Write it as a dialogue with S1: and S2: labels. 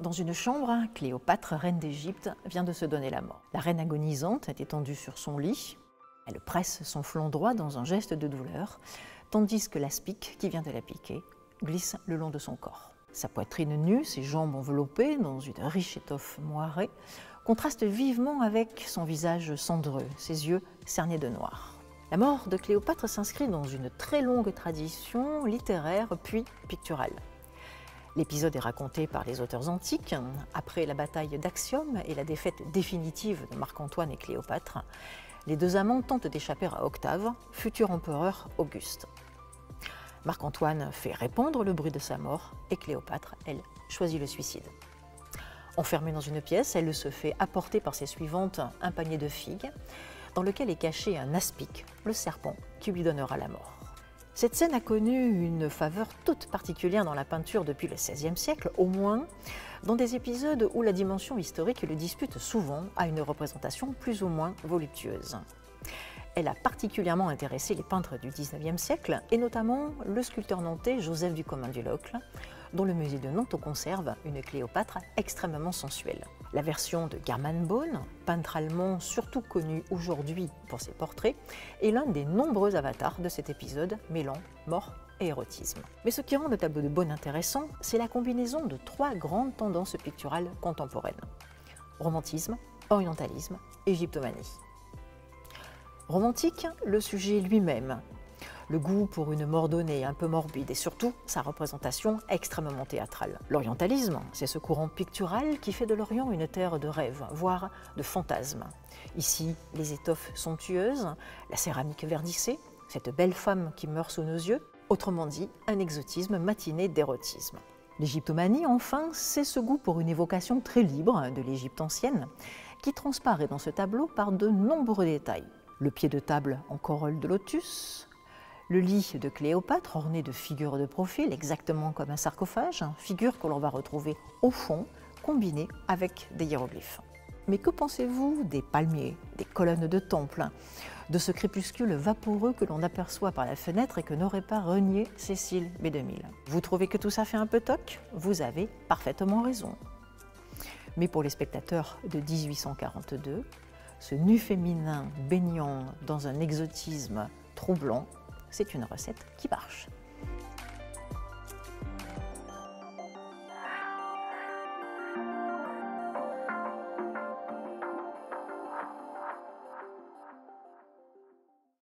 S1: Dans une chambre, Cléopâtre, reine d'Égypte, vient de se donner la mort. La reine agonisante est étendue sur son lit. Elle presse son flanc droit dans un geste de douleur, tandis que l'aspic, qui vient de la piquer, glisse le long de son corps. Sa poitrine nue, ses jambes enveloppées dans une riche étoffe moirée, contrastent vivement avec son visage cendreux, ses yeux cernés de noir. La mort de Cléopâtre s'inscrit dans une très longue tradition littéraire puis picturale. L'épisode est raconté par les auteurs antiques. Après la bataille d'Actium et la défaite définitive de Marc-Antoine et Cléopâtre, les deux amants tentent d'échapper à Octave, futur empereur Auguste. Marc-Antoine fait répandre le bruit de sa mort et Cléopâtre, elle, choisit le suicide. Enfermée dans une pièce, elle se fait apporter par ses suivantes un panier de figues dans lequel est caché un aspic, le serpent, qui lui donnera la mort. Cette scène a connu une faveur toute particulière dans la peinture depuis le XVIe siècle, au moins dans des épisodes où la dimension historique le dispute souvent à une représentation plus ou moins voluptueuse. Elle a particulièrement intéressé les peintres du XIXe siècle, et notamment le sculpteur nantais Joseph du Commun du Locle, dont le musée de Nantes conserve une Cléopâtre extrêmement sensuelle. La version de German Bone, peintre allemand surtout connu aujourd'hui pour ses portraits, est l'un des nombreux avatars de cet épisode mêlant mort et érotisme. Mais ce qui rend le tableau de Bone intéressant, c'est la combinaison de trois grandes tendances picturales contemporaines: romantisme, orientalisme, égyptomanie. Romantique, le sujet lui-même, le goût pour une mort donnée un peu morbide et surtout sa représentation extrêmement théâtrale. L'orientalisme, c'est ce courant pictural qui fait de l'Orient une terre de rêve, voire de fantasmes. Ici, les étoffes somptueuses, la céramique verdissée, cette belle femme qui meurt sous nos yeux, autrement dit, un exotisme matiné d'érotisme. L'égyptomanie, enfin, c'est ce goût pour une évocation très libre de l'Égypte ancienne, qui transparaît dans ce tableau par de nombreux détails. Le pied de table en corolle de lotus, le lit de Cléopâtre orné de figures de profil, exactement comme un sarcophage, figure que l'on va retrouver au fond, combinée avec des hiéroglyphes. Mais que pensez-vous des palmiers, des colonnes de temple, de ce crépuscule vaporeux que l'on aperçoit par la fenêtre et que n'aurait pas renié Cécile B2000? Vous trouvez que tout ça fait un peu toc? Vous avez parfaitement raison. Mais pour les spectateurs de 1842, ce nu féminin baignant dans un exotisme troublant, c'est une recette qui marche.